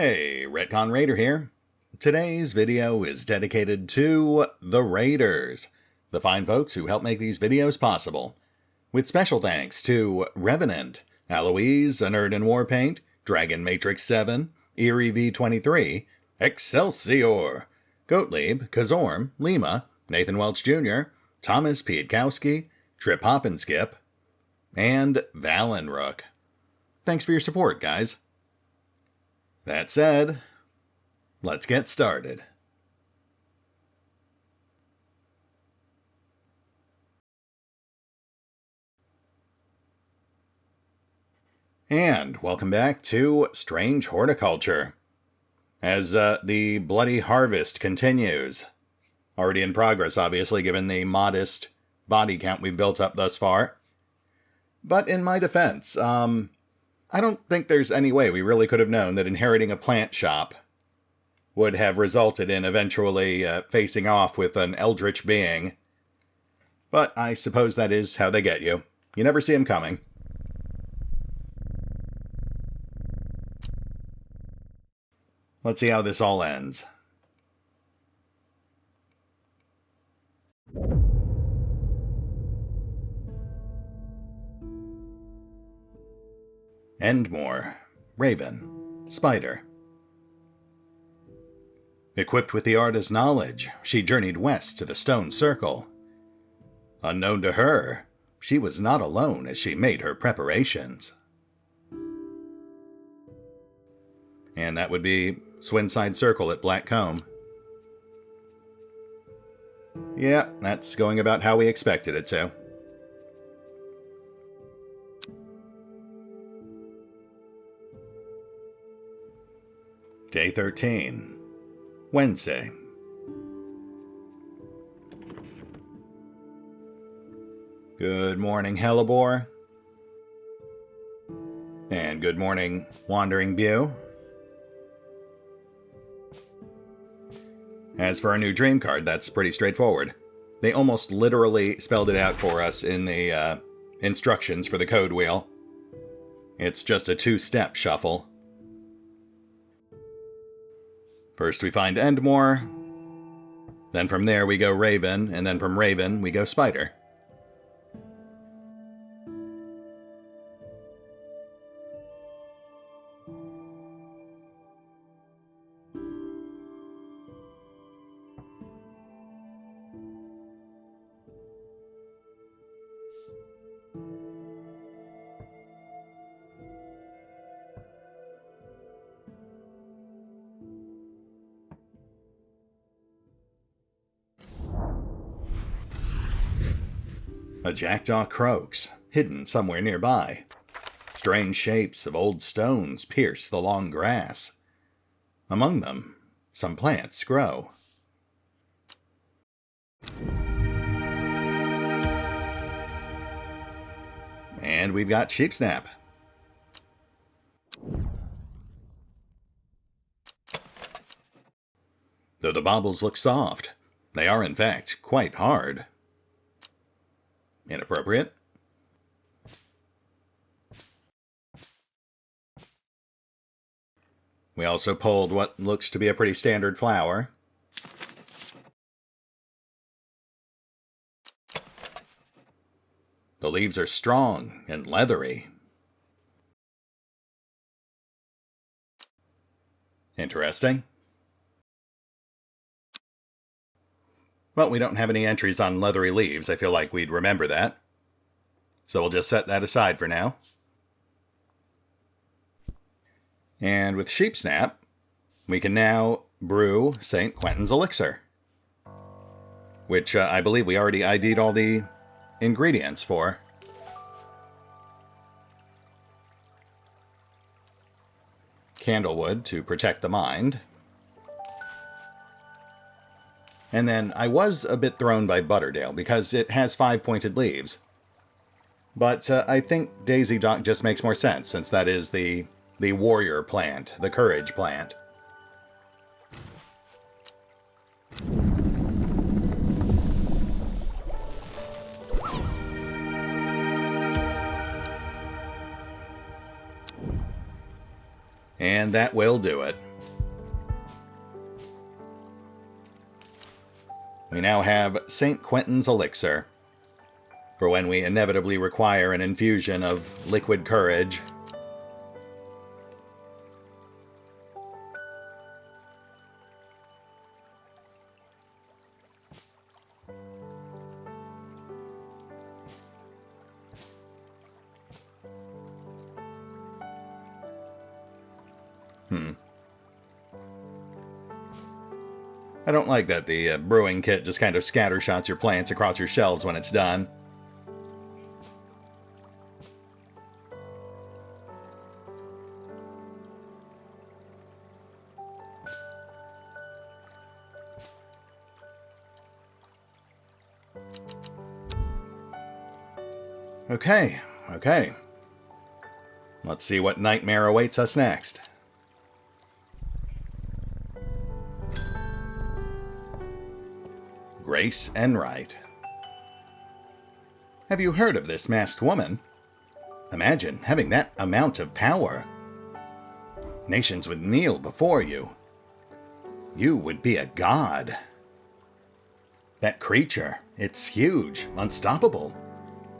Hey, RetconRaider here. Today's video is dedicated to the Raiders, the fine folks who help make these videos possible. With special thanks to Revenant, Alois, Anerdinwarpaint, Dragon Matrix 7, Eerie V23, Exsellsior, Gottlieb, Kazorm, Lima, Nathan Welch Jr., Tomasz Piątkowski, Triphoppenskip, and Valinrook. Thanks for your support, guys. That said, let's get started. And welcome back to Strange Horticulture. As the bloody harvest continues. Already in progress, obviously, given the modest body count we've built up thus far. But in my defense, I don't think there's any way we really could have known that inheriting a plant shop would have resulted in eventually facing off with an eldritch being. But I suppose that is how they get you. You never see them coming. Let's see how this all ends. Endmore, Raven, Spider. Equipped with the Arda's knowledge, she journeyed west to the Stone Circle. Unknown to her, she was not alone as she made her preparations. And that would be Swinside Circle at Blackcomb. Yeah, that's going about how we expected it to. Day 13, Wednesday. Good morning, Hellebore. And good morning, Wandering Bew. As for our new dream card, that's pretty straightforward. They almost literally spelled it out for us in the instructions for the code wheel. It's just a two-step shuffle. First we find Endmore, then from there we go Raven, and then from Raven we go Spider. A jackdaw croaks, hidden somewhere nearby. Strange shapes of old stones pierce the long grass. Among them, some plants grow. And we've got Sheepsnap. Though the baubles look soft, they are in fact quite hard. Inappropriate. We also pulled what looks to be a pretty standard flower. The leaves are strong and leathery. Interesting. Well, we don't have any entries on leathery leaves. I feel like we'd remember that. So we'll just set that aside for now. And with Sheepsnap, we can now brew St. Quentin's Elixir. Which I believe we already ID'd all the ingredients for. Candlewood to protect the mind. And then I was a bit thrown by Butterdale because it has 5 pointed leaves. But I think Daisy Dock just makes more sense since that is the warrior plant, the courage plant. And that will do it. We now have St. Quentin's Elixir, for when we inevitably require an infusion of liquid courage. I don't like that the brewing kit just kind of scattershots your plants across your shelves when it's done. Okay. Let's see what nightmare awaits us next. Grayce Enwright. Have you heard of this masked woman? Imagine having that amount of power. Nations would kneel before you. You would be a god. That creature, it's huge, unstoppable,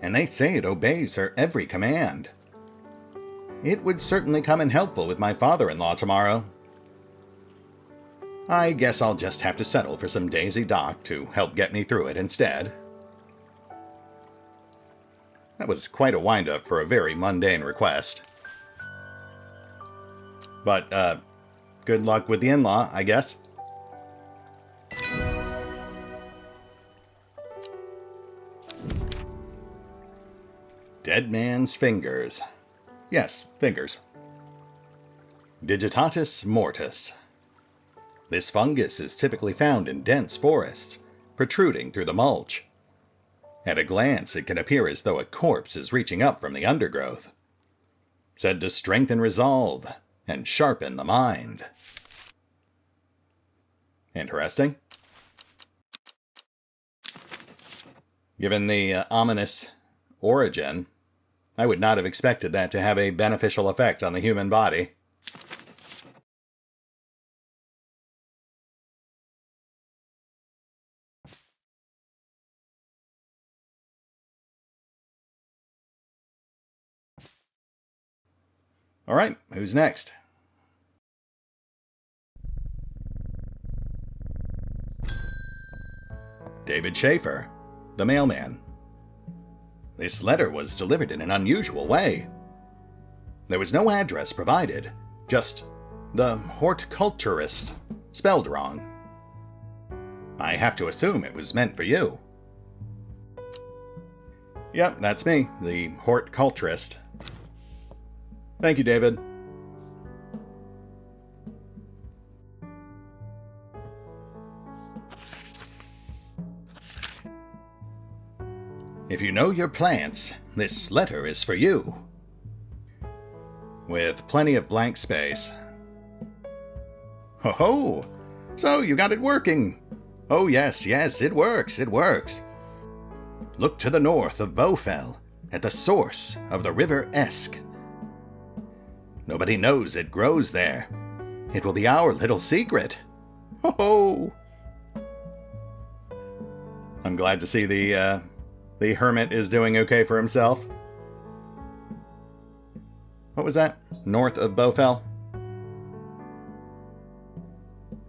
and they say it obeys her every command. It would certainly come in helpful with my father-in-law tomorrow. I guess I'll just have to settle for some Daisy Dock to help get me through it instead. That was quite a wind-up for a very mundane request. But, good luck with the in-law, I guess. Dead man's fingers. Yes, fingers. Digitatus mortis. This fungus is typically found in dense forests, protruding through the mulch. At a glance, it can appear as though a corpse is reaching up from the undergrowth. Said to strengthen resolve and sharpen the mind. Interesting. Given the ominous origin, I would not have expected that to have a beneficial effect on the human body. Alright, who's next? David Chafer, the mailman. This letter was delivered in an unusual way. There was no address provided, just the horticulturist, spelled wrong. I have to assume it was meant for you. Yep, that's me, the horticulturist. Thank you, David. If you know your plants, this letter is for you. With plenty of blank space. Ho ho! So you got it working. Oh yes, it works. Look to the north of Bowfell, at the source of the river Esk. Nobody knows it grows there. It will be our little secret. Ho ho! I'm glad to see the hermit is doing okay for himself. What was that? North of Bowfell?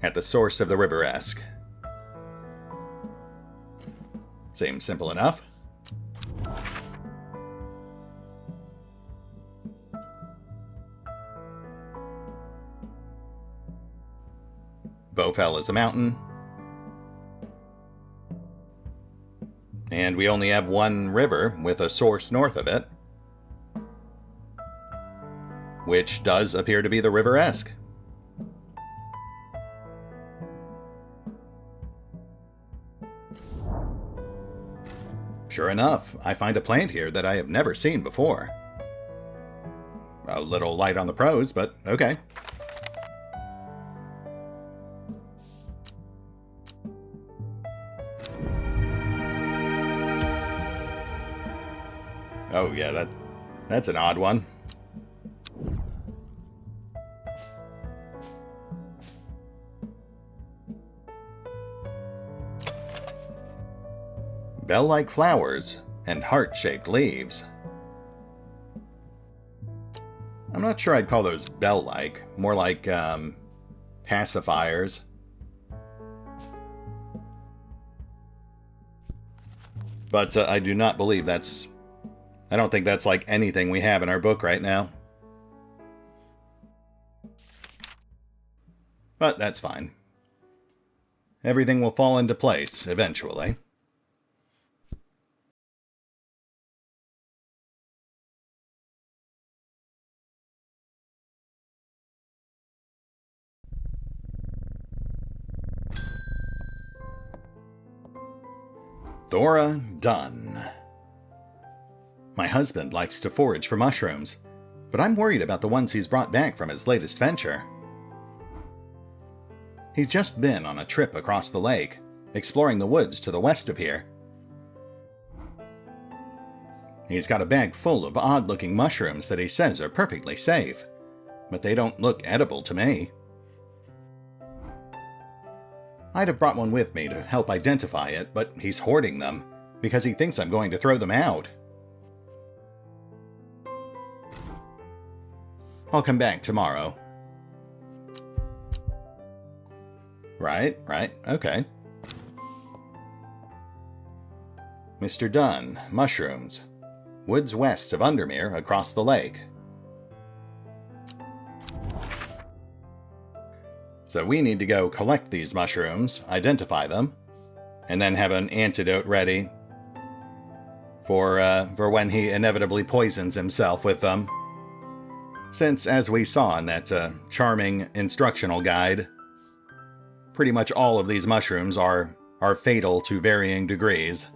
At the source of the river Esk. Seems simple enough. Bowfell is a mountain. And we only have one river with a source north of it, which does appear to be the river Esk. Sure enough, I find a plant here that I have never seen before. A little light on the prose, but okay. Oh yeah, that's an odd one. bell-like flowers, and heart-shaped leaves. I'm not sure I'd call those bell-like, more like, pacifiers. But I do not believe that's... I don't think that's like anything we have in our book right now. But that's fine. Everything will fall into place eventually. Thora Dunn. My husband likes to forage for mushrooms, but I'm worried about the ones he's brought back from his latest venture. He's just been on a trip across the lake, exploring the woods to the west of here. He's got a bag full of odd-looking mushrooms that he says are perfectly safe, but they don't look edible to me. I'd have brought one with me to help identify it, but he's hoarding them, because he thinks I'm going to throw them out. I'll come back tomorrow. Right, okay. Mr. Dunn, mushrooms. Woods west of Undermere, across the lake. So we need to go collect these mushrooms, identify them, and then have an antidote ready for when he inevitably poisons himself with them. Since, as we saw in that charming instructional guide, pretty much all of these mushrooms are fatal to varying degrees.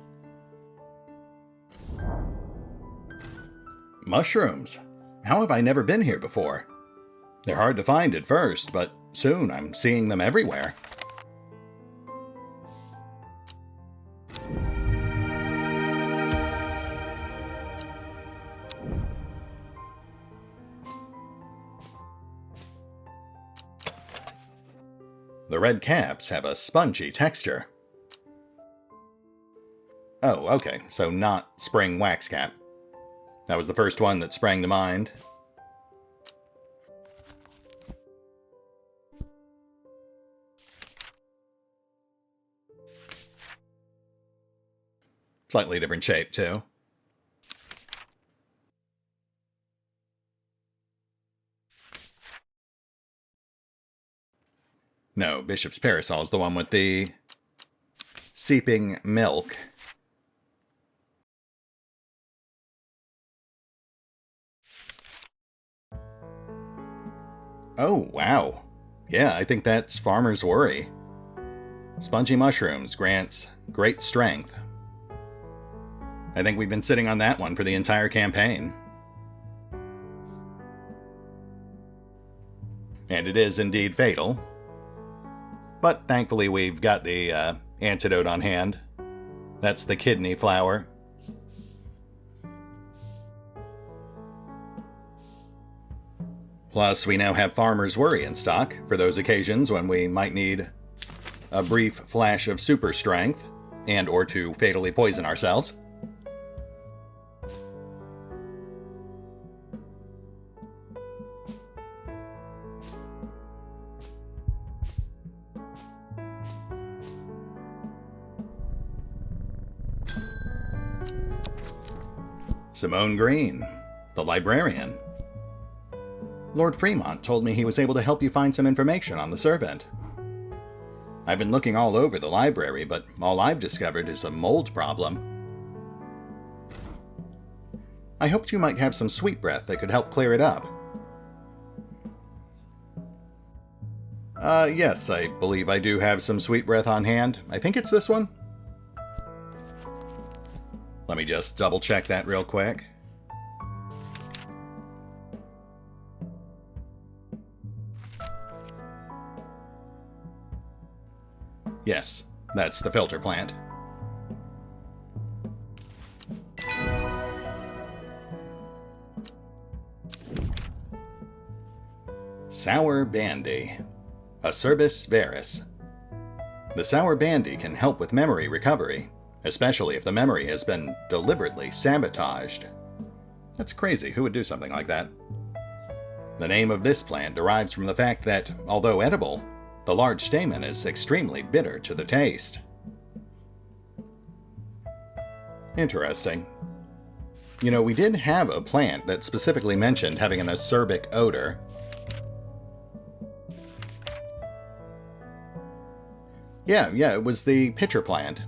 Mushrooms? How have I never been here before? They're hard to find at first, but soon I'm seeing them everywhere. The red caps have a spongy texture. Oh, okay, so not spring wax cap. That was the first one that sprang to mind. Slightly different shape, too. No, Bishop's Parasol is the one with the seeping milk. Oh, wow. Yeah, I think that's Farmer's Worry. Spongy mushrooms grants great strength. I think we've been sitting on that one for the entire campaign. And it is indeed fatal. But thankfully we've got the antidote on hand. That's the kidney flower. Plus, we now have Farmer's Worry in stock for those occasions when we might need a brief flash of super strength, and or to fatally poison ourselves. Simone Green, the Librarian. Lord Fremont told me he was able to help you find some information on the servant. I've been looking all over the library, but all I've discovered is a mold problem. I hoped you might have some sweet breath that could help clear it up. Yes, I believe I do have some sweet breath on hand. I think it's this one. Let me just double check that real quick. Yes, that's the filter plant. Sour Bandy. Acerbis Veris. The Sour Bandy can help with memory recovery, especially if the memory has been deliberately sabotaged. That's crazy. Who would do something like that? The name of this plant derives from the fact that, although edible, the large stamen is extremely bitter to the taste. Interesting. You know, we did have a plant that specifically mentioned having an acerbic odor. Yeah, it was the pitcher plant.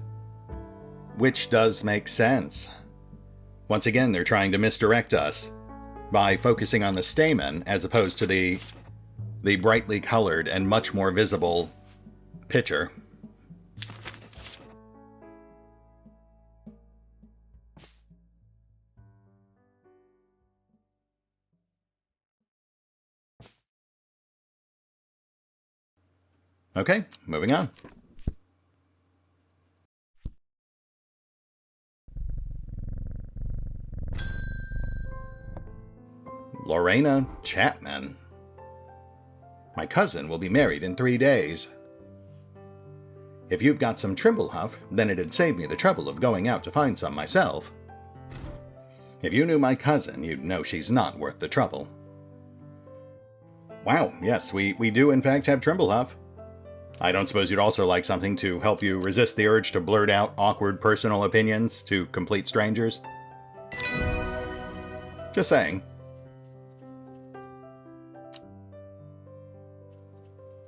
Which does make sense. Once again, they're trying to misdirect us by focusing on the stamen as opposed to the brightly colored and much more visible pitcher. Okay, moving on. Lorena Chapman. My cousin will be married in 3 days. If you've got some Trimblehuff, then it'd save me the trouble of going out to find some myself. If you knew my cousin, you'd know she's not worth the trouble. Wow, yes, we do in fact have Trimblehuff. I don't suppose you'd also like something to help you resist the urge to blurt out awkward personal opinions to complete strangers? Just saying.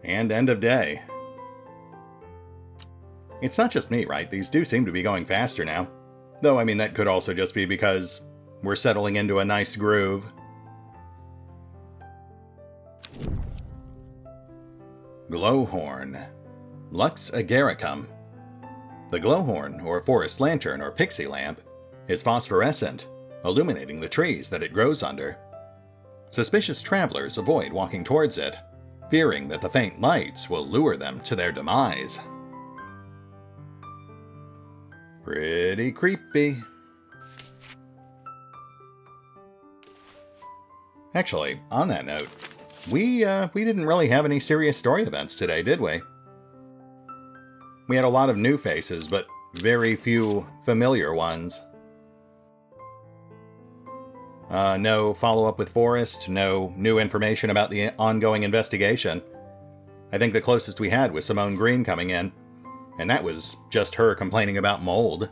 And end of day. It's not just me, right? These do seem to be going faster now. Though, I mean, that could also just be because we're settling into a nice groove. Glowhorn. Lux agaricum. The glowhorn, or forest lantern, or pixie lamp, is phosphorescent, illuminating the trees that it grows under. Suspicious travelers avoid walking towards it, fearing that the faint lights will lure them to their demise. Pretty creepy. Actually, on that note, we didn't really have any serious story events today, did we? We had a lot of new faces, but very few familiar ones. No follow-up with Forrest, no new information about the ongoing investigation. I think the closest we had was Simone Green coming in, and that was just her complaining about mold.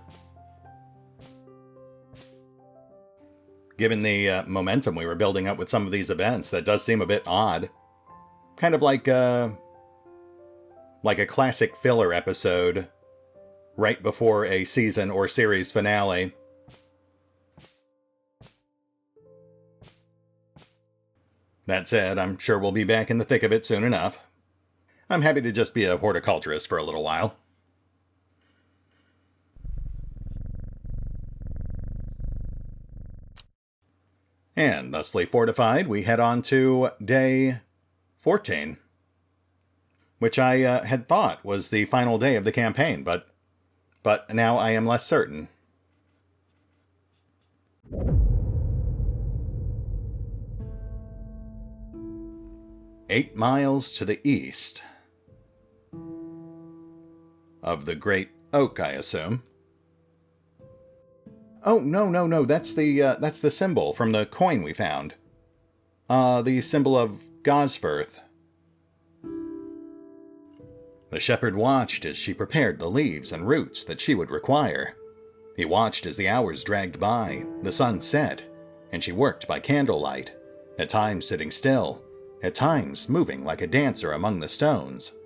Given the momentum we were building up with some of these events, that does seem a bit odd. Kind of like a classic filler episode right before a season or series finale. That said, I'm sure we'll be back in the thick of it soon enough. I'm happy to just be a horticulturist for a little while. And thusly fortified, we head on to day 14. Which I had thought was the final day of the campaign, but now I am less certain. "8 miles to the east of the Great Oak, I assume." Oh, no, that's the symbol from the coin we found. The symbol of Gosforth. The shepherd watched as she prepared the leaves and roots that she would require. He watched as the hours dragged by, the sun set, and she worked by candlelight, at times sitting still, at times moving like a dancer among the stones.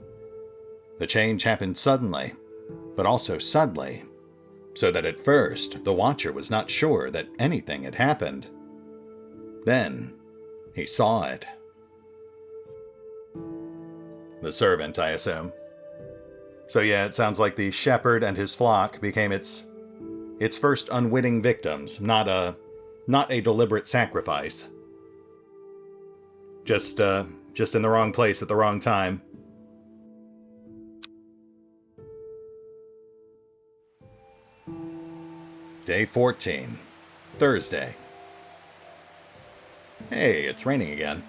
The change happened suddenly, but also subtly, so that at first the watcher was not sure that anything had happened. Then he saw it. The servant, I assume. So yeah, it sounds like the shepherd and his flock became its first unwitting victims, not a deliberate sacrifice. Just in the wrong place at the wrong time. Day 14, Thursday. Hey, it's raining again.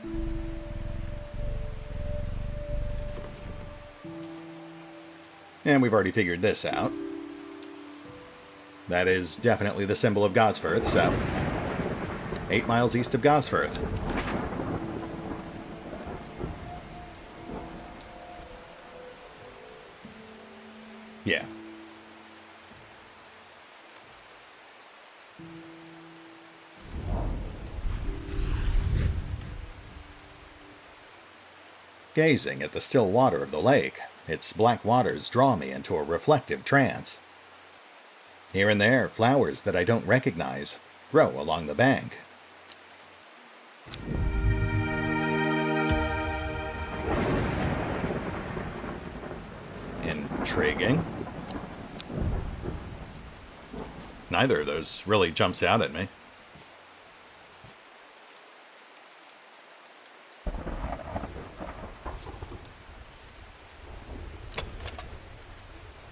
And we've already figured this out. That is definitely the symbol of Gosforth, so 8 miles east of Gosforth. Yeah. Gazing at the still water of the lake, its black waters draw me into a reflective trance. Here and there, flowers that I don't recognize grow along the bank. Intriguing. Neither of those really jumps out at me.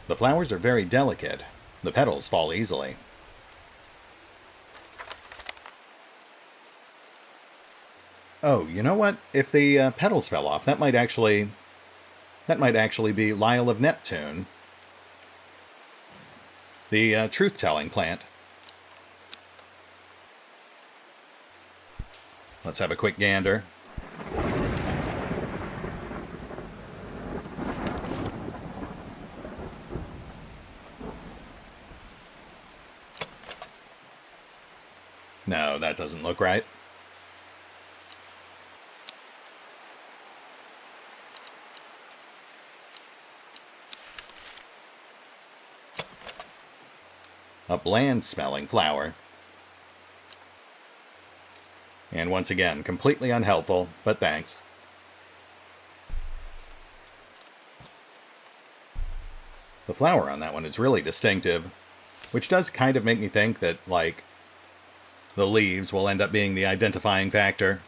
The flowers are very delicate. The petals fall easily. Oh, you know what? If the petals fell off, that might actually be Lyle of Neptune, the truth-telling plant. Let's have a quick gander. No, that doesn't look right. A bland-smelling flower. And once again, completely unhelpful, but thanks. The flower on that one is really distinctive, which does kind of make me think that, like, the leaves will end up being the identifying factor.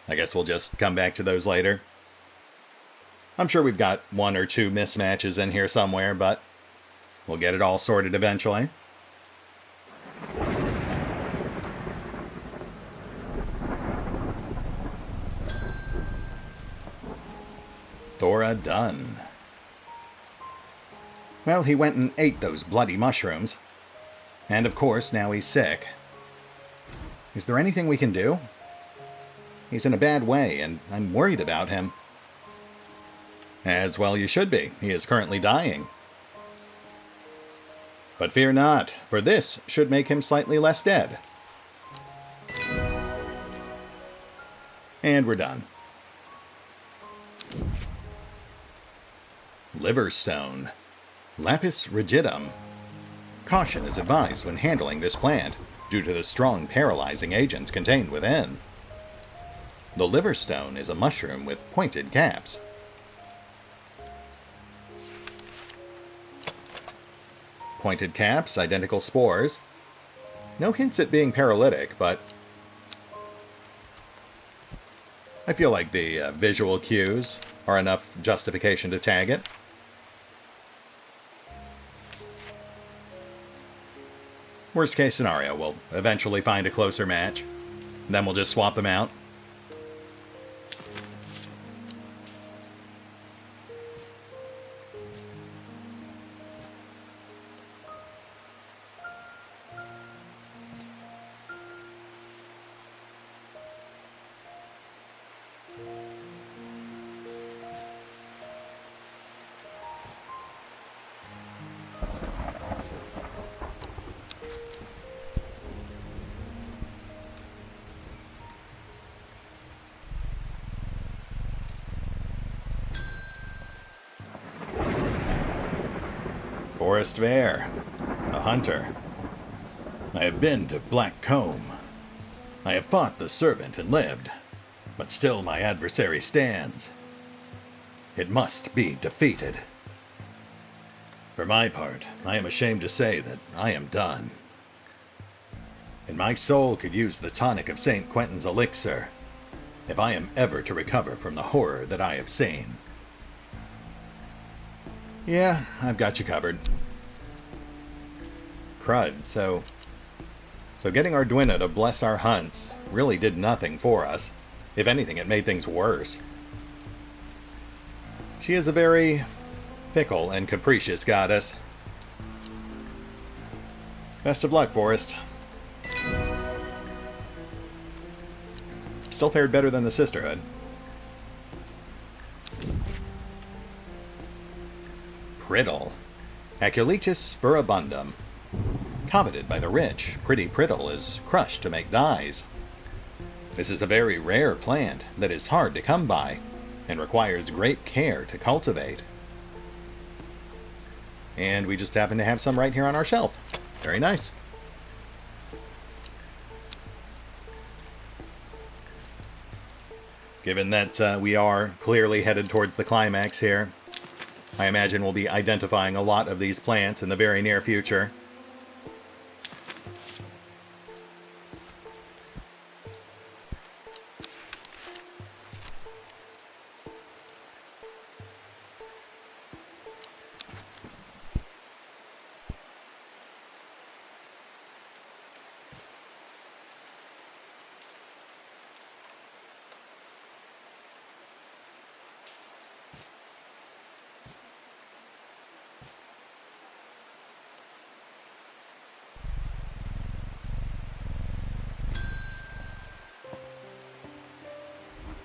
I guess we'll just come back to those later. I'm sure we've got 1 or 2 mismatches in here somewhere, but we'll get it all sorted eventually. Thora Dunn. Well, he went and ate those bloody mushrooms. And of course, now he's sick. Is there anything we can do? He's in a bad way, and I'm worried about him. As well you should be. He is currently dying. But fear not, for this should make him slightly less dead. And we're done. Liverstone. Lapis rigidum. Caution is advised when handling this plant, due to the strong paralyzing agents contained within. The liverstone is a mushroom with pointed caps. Pointed caps, identical spores. No hints at being paralytic, but I feel like the visual cues are enough justification to tag it. Worst case scenario, we'll eventually find a closer match. Then we'll just swap them out. Forest Vair, a hunter. I have been to Black Combe. I have fought the servant and lived, but still my adversary stands. It must be defeated. For my part, I am ashamed to say that I am done. And my soul could use the tonic of St. Quentin's elixir, if I am ever to recover from the horror that I have seen. Yeah, I've got you covered. Crud, so So getting Arduino to bless our hunts really did nothing for us. If anything, it made things worse. She is a very fickle and capricious goddess. Best of luck, Forest. Still fared better than the Sisterhood. Priddle. Aculeatus furibundum. Coveted by the rich, pretty Priddle is crushed to make dyes. This is a very rare plant that is hard to come by and requires great care to cultivate. And we just happen to have some right here on our shelf. Very nice. Given that we are clearly headed towards the climax here, I imagine we'll be identifying a lot of these plants in the very near future.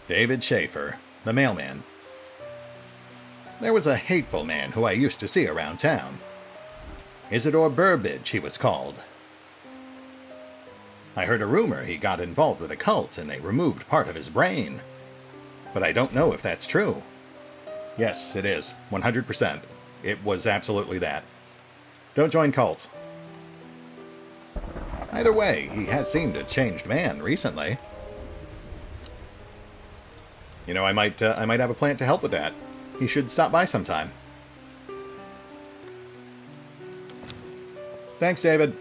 David Chafer, the mailman. There was a hateful man who I used to see around town. Isidore Burbage, he was called. I heard a rumor he got involved with a cult and they removed part of his brain. But I don't know if that's true. Yes, it is. 100%. It was absolutely that. Don't join cults. Either way, he has seemed a changed man recently. You know, I might have a plant to help with that. He should stop by sometime. Thanks, David.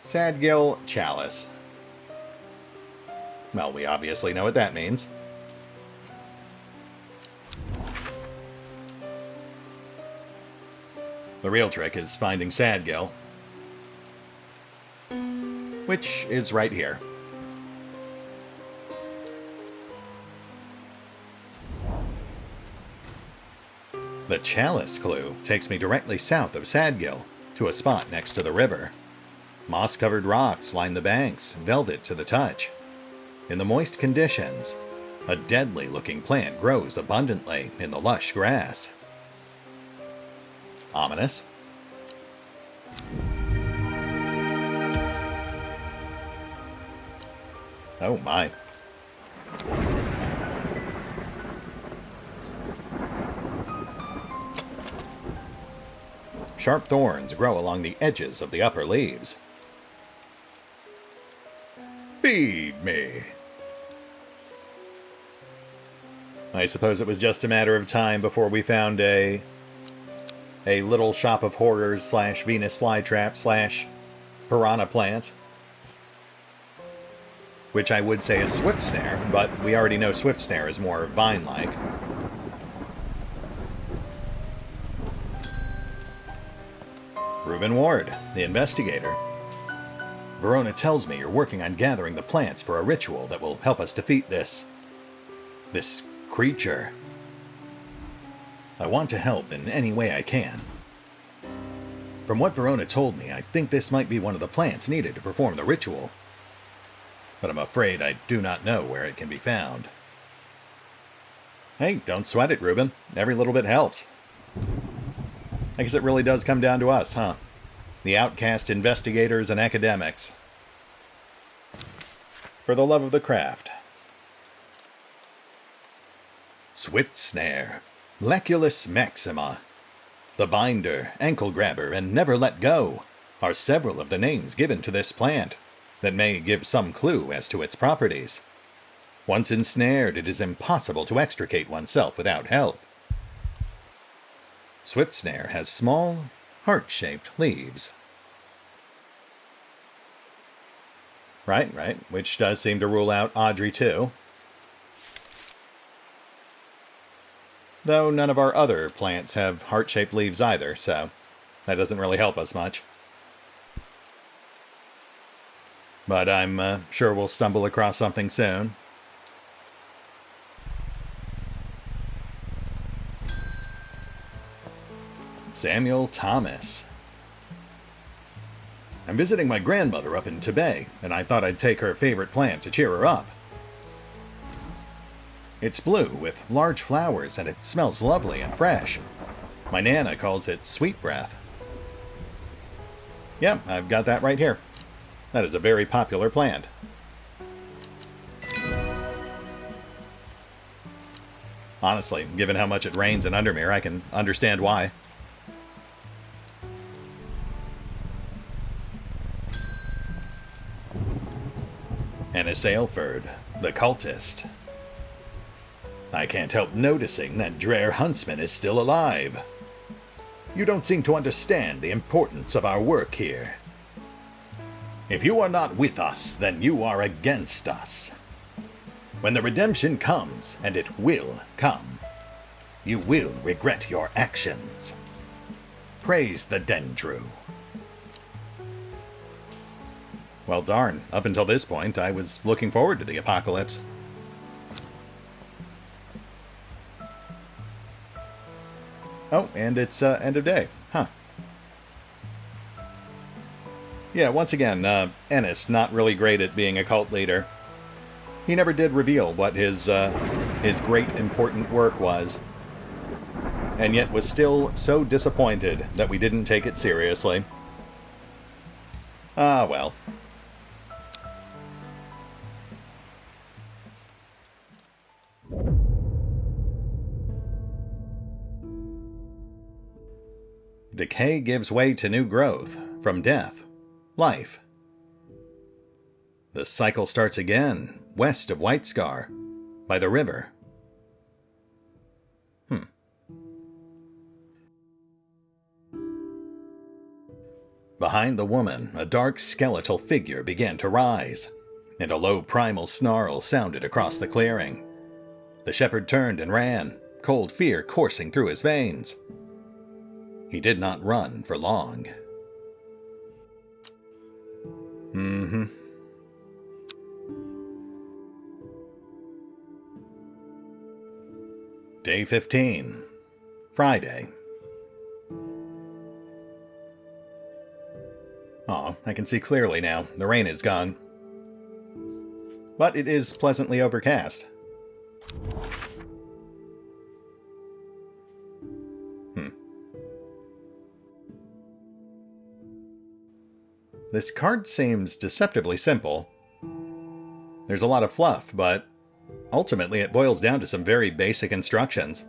Sadgill Chalice. Well, we obviously know what that means. The real trick is finding Sadgill, which is right here. The Chalice clue takes me directly south of Sadgill, to a spot next to the river. Moss-covered rocks line the banks, velvet to the touch. In the moist conditions, a deadly-looking plant grows abundantly in the lush grass. Ominous. Oh my. Sharp thorns grow along the edges of the upper leaves. Feed me. I suppose it was just a matter of time before we found a little shop of horrors slash Venus flytrap slash piranha plant. Which I would say is Swift Snare, but we already know Swift Snare is more vine-like. Reuben Ward, the Investigator. Verona tells me you're working on gathering the plants for a ritual that will help us defeat this creature. I want to help in any way I can. From what Verona told me, I think this might be one of the plants needed to perform the ritual. But I'm afraid I do not know where it can be found. Hey, don't sweat it, Reuben. Every little bit helps. I guess it really does come down to us, huh? The outcast investigators and academics. For the love of the craft. Swift Snare. Leculus maxima. The binder, ankle grabber, and never let go are several of the names given to this plant that may give some clue as to its properties. Once ensnared, it is impossible to extricate oneself without help. Swift Snare has small, heart-shaped leaves. Right, which does seem to rule out Audrey too. Though none of our other plants have heart-shaped leaves either, so that doesn't really help us much. But I'm sure we'll stumble across something soon. Samuel Thomas. I'm visiting my grandmother up in Tibet, and I thought I'd take her favorite plant to cheer her up. It's blue with large flowers, and it smells lovely and fresh. My Nana calls it sweet breath. Yeah, I've got that right here. That is a very popular plant. Honestly, given how much it rains in Undermere, I can understand why. Ennis Aleford, the Cultist. I can't help noticing that Dreher Huntsman is still alive. You don't seem to understand the importance of our work here. If you are not with us, then you are against us. When the redemption comes, and it will come, you will regret your actions. Praise the Dendru. Well, darn, up until this point, I was looking forward to the apocalypse. Oh, and it's end of day. Huh. Yeah, once again, Ennis not really great at being a cult leader. He never did reveal what his great important work was. And yet was still so disappointed that we didn't take it seriously. Ah, well. Decay gives way to new growth, from death, life. The cycle starts again, west of Whitescar, by the river. Behind the woman, a dark skeletal figure began to rise, and a low primal snarl sounded across the clearing. The shepherd turned and ran, cold fear coursing through his veins. He did not run for long. Day 15. Friday. Aw, I can see clearly now. The rain is gone. But it is pleasantly overcast. This card seems deceptively simple. There's a lot of fluff, but ultimately it boils down to some very basic instructions.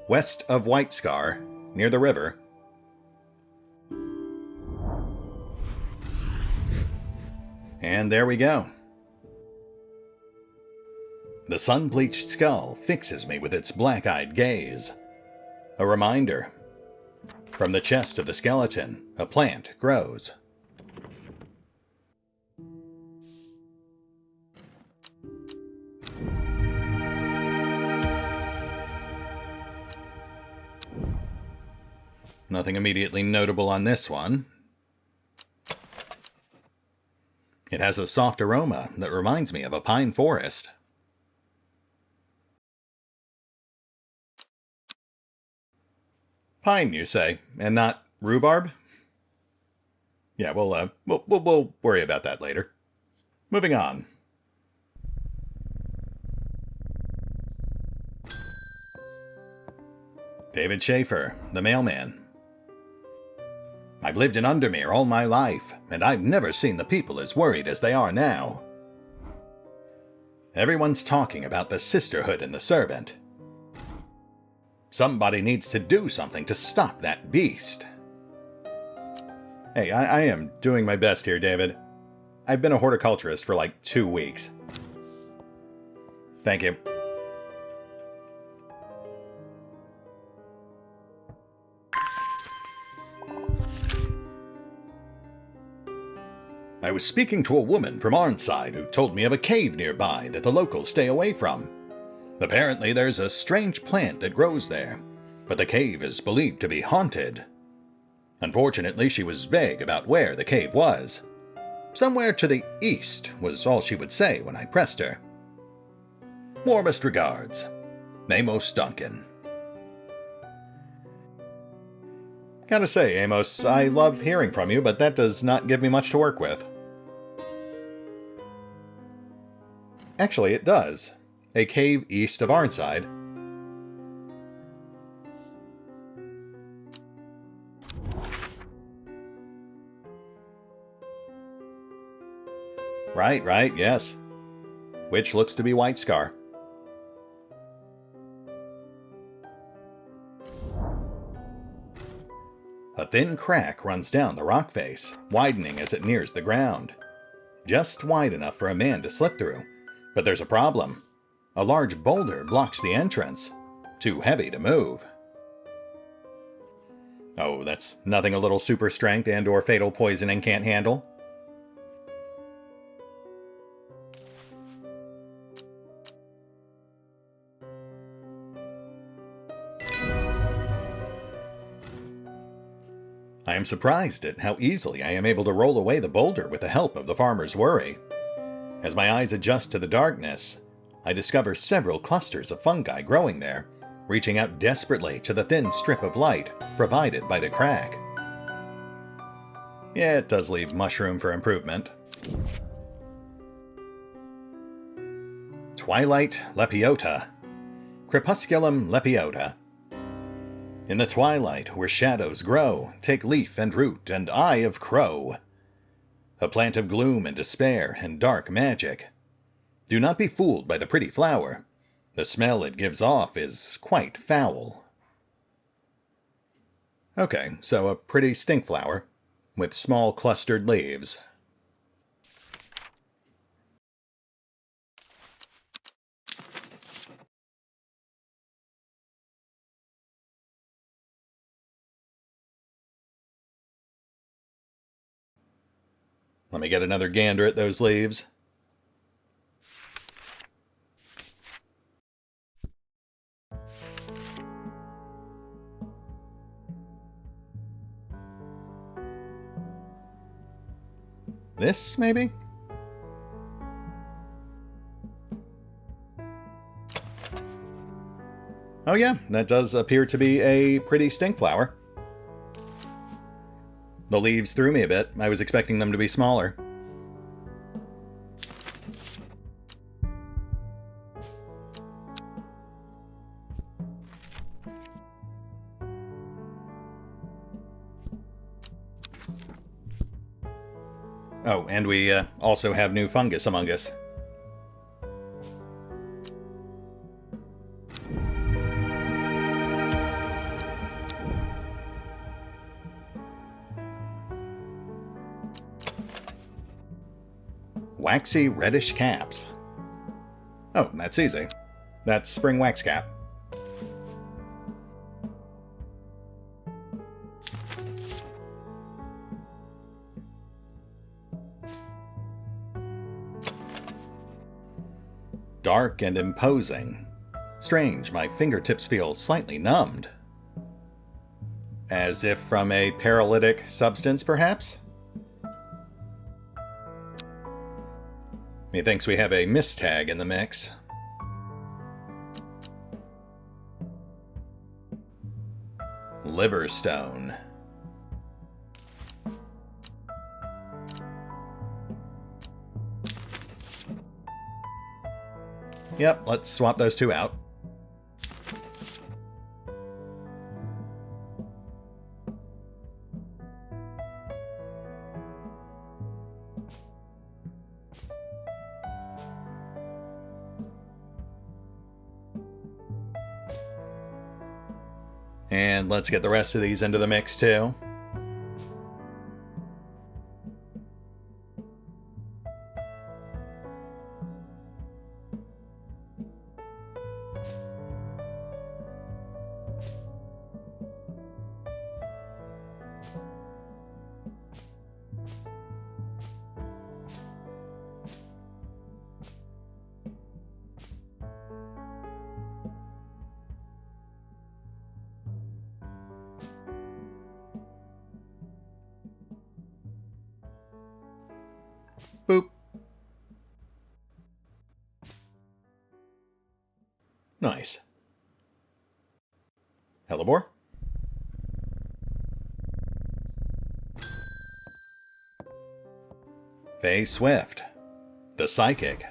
West of Whitescar, near the river. And there we go. The sun-bleached skull fixes me with its black-eyed gaze. A reminder. From the chest of the skeleton, a plant grows. Nothing immediately notable on this one. It has a soft aroma that reminds me of a pine forest. Pine, you say, and not rhubarb? Yeah, we'll worry about that later. Moving on. David Chafer, the mailman. I've lived in Undermere all my life, and I've never seen the people as worried as they are now. Everyone's talking about the sisterhood and the servant. Somebody needs to do something to stop that beast. Hey, I am doing my best here, David. I've been a horticulturist for like 2 weeks. Thank you. I was speaking to a woman from Arnside who told me of a cave nearby that the locals stay away from. Apparently there's a strange plant that grows there, but the cave is believed to be haunted. Unfortunately, she was vague about where the cave was. Somewhere to the east was all she would say when I pressed her. Warmest regards, Amos Duncan. Gotta say, Amos, I love hearing from you, but that does not give me much to work with. Actually, it does. A cave east of Arnside. Right, yes. Which looks to be White Scar. A thin crack runs down the rock face, widening as it nears the ground. Just wide enough for a man to slip through. But there's a problem. A large boulder blocks the entrance. Too heavy to move. Oh, that's nothing a little super strength and/or fatal poisoning can't handle. I am surprised at how easily I am able to roll away the boulder with the help of the farmer's worry. As my eyes adjust to the darkness, I discover several clusters of fungi growing there, reaching out desperately to the thin strip of light provided by the crack. Yeah, it does leave much room for improvement. Twilight Lepiota. Crepusculum lepiota. In the twilight, where shadows grow, take leaf and root and eye of crow. A plant of gloom and despair and dark magic. Do not be fooled by the pretty flower. The smell it gives off is quite foul. Okay, so a pretty stink flower, with small clustered leaves. Let me get another gander at those leaves. This, maybe? Oh yeah, that does appear to be a pretty stink flower. The leaves threw me a bit. I was expecting them to be smaller. Oh, and we also have new fungus among us. Waxy reddish caps. Oh, that's easy. That's spring wax cap. Dark and imposing. Strange, my fingertips feel slightly numbed. As if from a paralytic substance, perhaps? Methinks we have a mistag in the mix. Liverstone. Yep, let's swap those two out. And let's get the rest of these into the mix too. Boop. Nice. Hellebore? Faye Swift, the Psychic.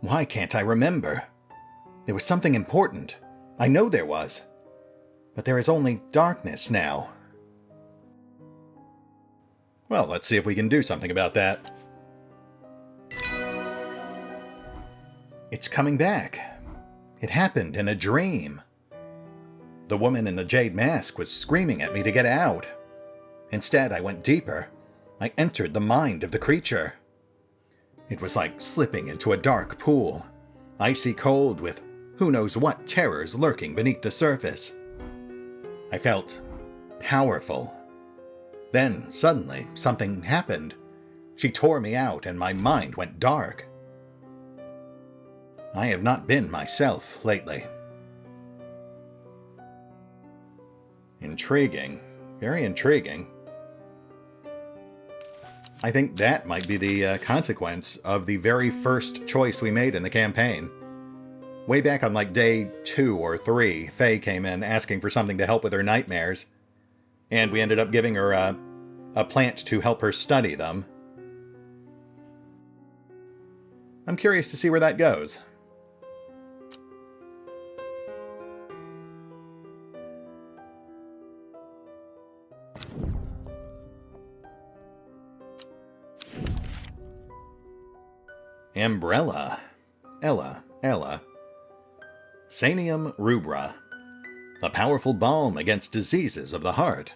Why can't I remember? There was something important. I know there was. But there is only darkness now. Well, let's see if we can do something about that. It's coming back. It happened in a dream. The woman in the jade mask was screaming at me to get out. Instead, I went deeper. I entered the mind of the creature. It was like slipping into a dark pool, icy cold with who knows what terrors lurking beneath the surface. I felt powerful. Then, suddenly, something happened. She tore me out and my mind went dark. I have not been myself lately. Intriguing. Very intriguing. I think that might be the consequence of the very first choice we made in the campaign. Way back on like day 2 or 3, Faye came in asking for something to help with her nightmares. And we ended up giving her a plant to help her study them. I'm curious to see where that goes. Umbrella. Ella. Sanium rubra. A powerful balm against diseases of the heart.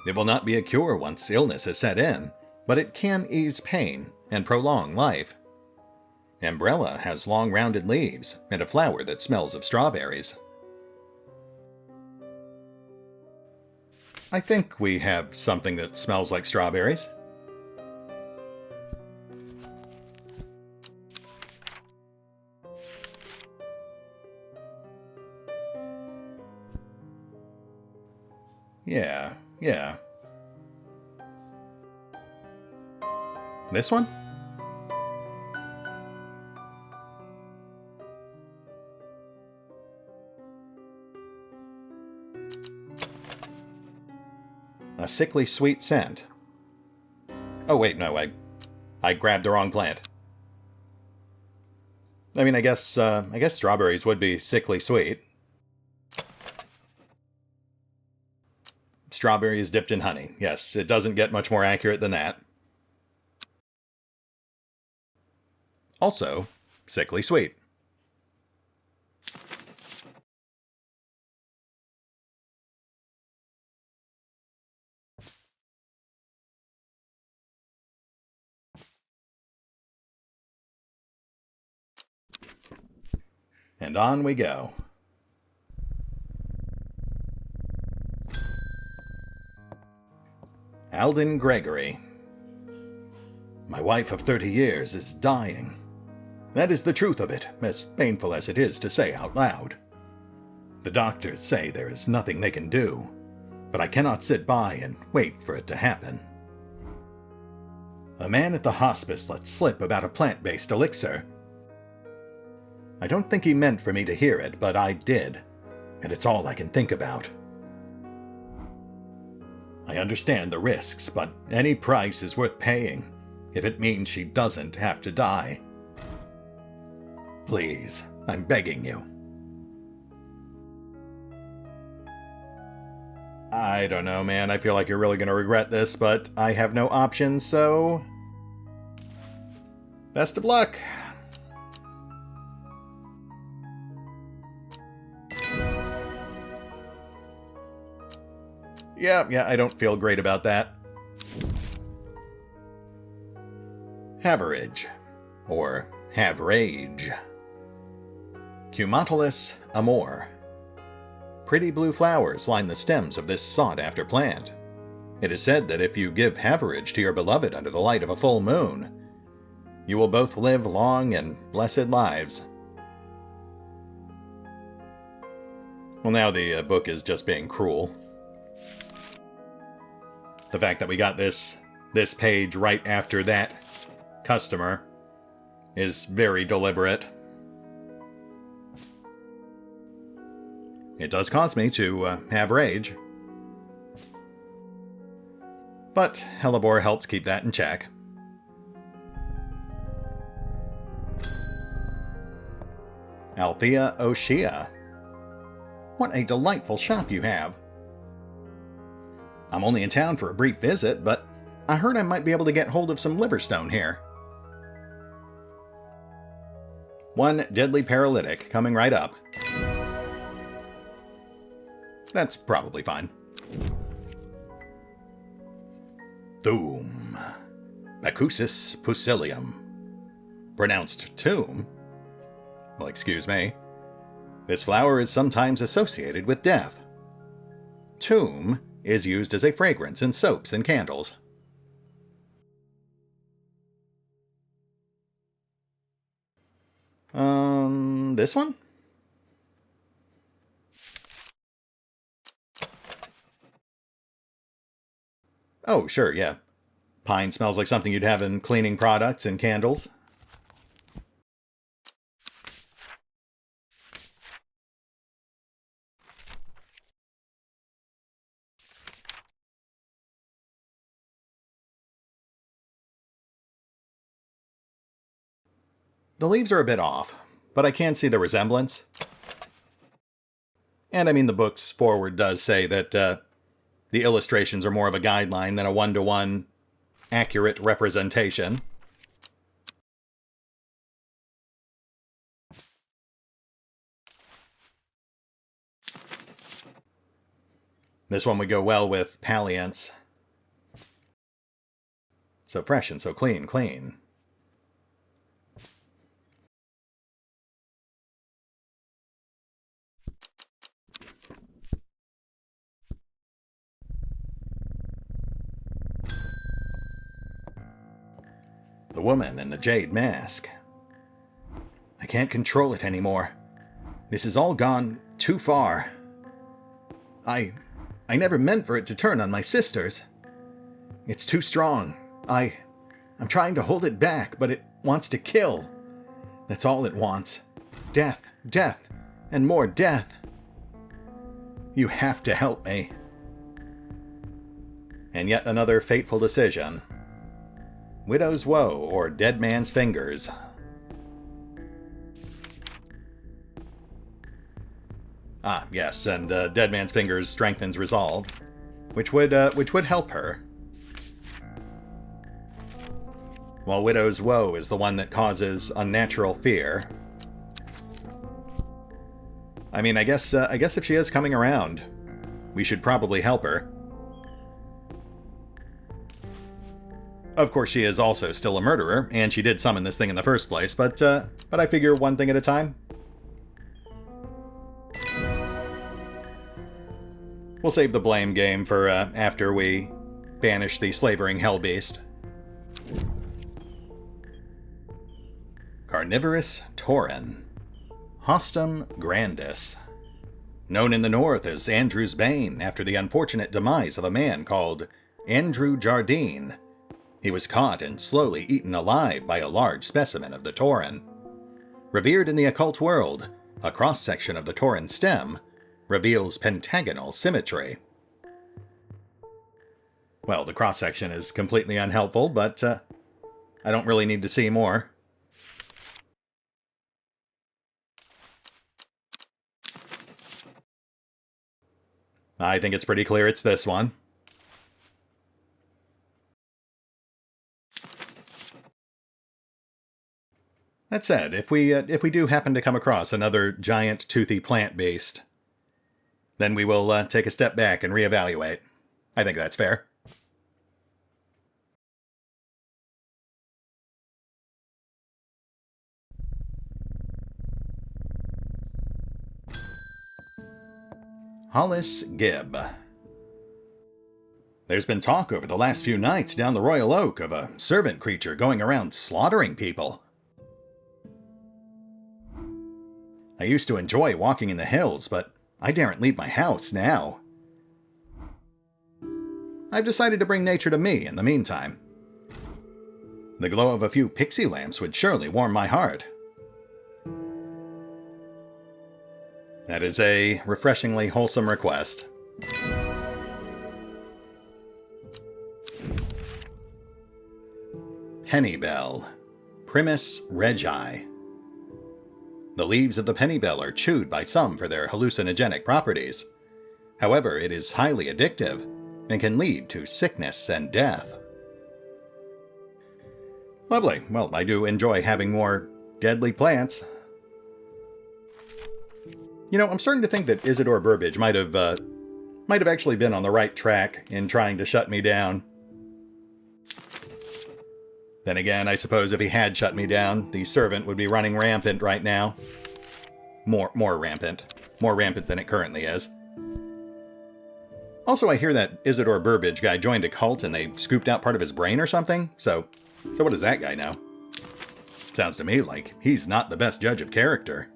It will not be a cure once illness has set in, but it can ease pain and prolong life. Umbrella has long rounded leaves and a flower that smells of strawberries. I think we have something that smells like strawberries. Yeah. This one? A sickly sweet scent. Oh wait, no, I grabbed the wrong plant. I mean, I guess strawberries would be sickly sweet. Strawberries dipped in honey. Yes, it doesn't get much more accurate than that. Also, sickly sweet. And on we go. Alden Gregory. My wife of 30 years is dying. That is the truth of it, as painful as it is to say out loud. The doctors say there is nothing they can do, but I cannot sit by and wait for it to happen. A man at the hospice let slip about a plant-based elixir. I don't think he meant for me to hear it, but I did, and it's all I can think about. I understand the risks, but any price is worth paying if it means she doesn't have to die. Please, I'm begging you. I don't know, man. I feel like you're really going to regret this, but I have no option, so... best of luck! Yeah, I don't feel great about that. Haverage, or Havrage. Cumontilus amor. Pretty blue flowers line the stems of this sought-after plant. It is said that if you give Haverage to your beloved under the light of a full moon, you will both live long and blessed lives. Well, now the book is just being cruel. The fact that we got this this page right after that customer is very deliberate. It does cause me to have rage. But Hellebore helps keep that in check. Althea O'Shea. What a delightful shop you have. I'm only in town for a brief visit, but I heard I might be able to get hold of some liverstone here. One deadly paralytic coming right up. That's probably fine. Thum. Bacusis pusilium. Pronounced tomb? Well, excuse me. This flower is sometimes associated with death. Tomb is used as a fragrance in soaps and candles. This one? Oh, sure, yeah. Pine smells like something you'd have in cleaning products and candles. The leaves are a bit off, but I can see the resemblance. And I mean, the book's foreword does say that the illustrations are more of a guideline than a one-to-one accurate representation. This one would go well with Palliance. So fresh and so clean, clean. The woman in the jade mask. I can't control it anymore. This has all gone too far. I never meant for it to turn on my sisters. It's too strong. I'm trying to hold it back, but it wants to kill. That's all it wants. Death, death, and more death. You have to help me. And yet another fateful decision. Widow's Woe, or Dead Man's Fingers. Ah, yes, and Dead Man's Fingers strengthens resolve, which would help her. While Widow's Woe is the one that causes unnatural fear. I mean, I guess if she is coming around, we should probably help her. Of course, she is also still a murderer, and she did summon this thing in the first place, but I figure one thing at a time. We'll save the blame game for after we banish the slavering hellbeast. Carnivorous Tauren. Hostum grandis. Known in the north as Andrew's Bane after the unfortunate demise of a man called Andrew Jardine. He was caught and slowly eaten alive by a large specimen of the Tauren. Revered in the occult world, a cross-section of the Tauren stem reveals pentagonal symmetry. Well, the cross-section is completely unhelpful, but I don't really need to see more. I think it's pretty clear it's this one. That said, if we do happen to come across another giant toothy plant beast, then we will take a step back and reevaluate. I think that's fair. Hollis Gibb. There's been talk over the last few nights down the Royal Oak of a servant creature going around slaughtering people. I used to enjoy walking in the hills, but I daren't leave my house now. I've decided to bring nature to me in the meantime, The glow of a few pixie lamps would surely warm my heart. That is a refreshingly wholesome request. Pennybell, Primus regi. The leaves of the pennybell are chewed by some for their hallucinogenic properties. However, it is highly addictive and can lead to sickness and death. Lovely. Well, I do enjoy having more deadly plants. You know, I'm starting to think that Isidore Burbage might have actually been on the right track in trying to shut me down. Then again, I suppose if he had shut me down, the servant would be running rampant right now. More rampant. More rampant than it currently is. Also, I hear that Isidore Burbage guy joined a cult and they scooped out part of his brain or something. So what does that guy know? Sounds to me like he's not the best judge of character.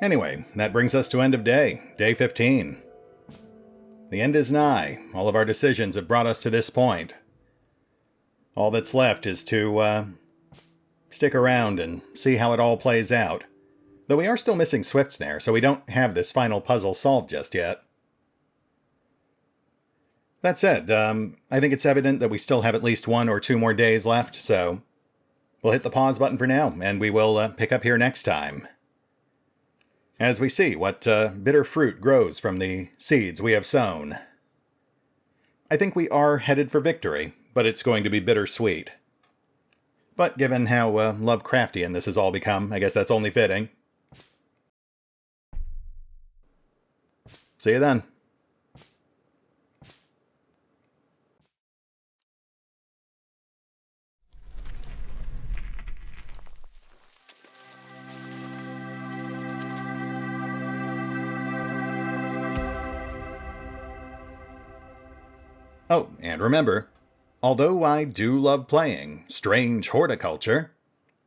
Anyway, that brings us to end of day 15. The end is nigh. All of our decisions have brought us to this point. All that's left is to stick around and see how it all plays out. Though we are still missing Swiftsnare, so we don't have this final puzzle solved just yet. That said, I think it's evident that we still have at least 1 or 2 more days left, so we'll hit the pause button for now, and we will pick up here next time, as we see what bitter fruit grows from the seeds we have sown. I think we are headed for victory, but it's going to be bittersweet. But given how Lovecraftian this has all become, I guess that's only fitting. See you then. Oh, and remember, although I do love playing Strange Horticulture,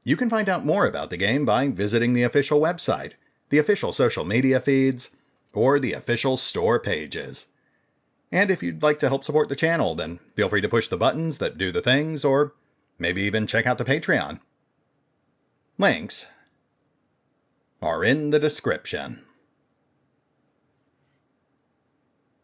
you can find out more about the game by visiting the official website, the official social media feeds, or the official store pages. And if you'd like to help support the channel, then feel free to push the buttons that do the things, or maybe even check out the Patreon. Links are in the description.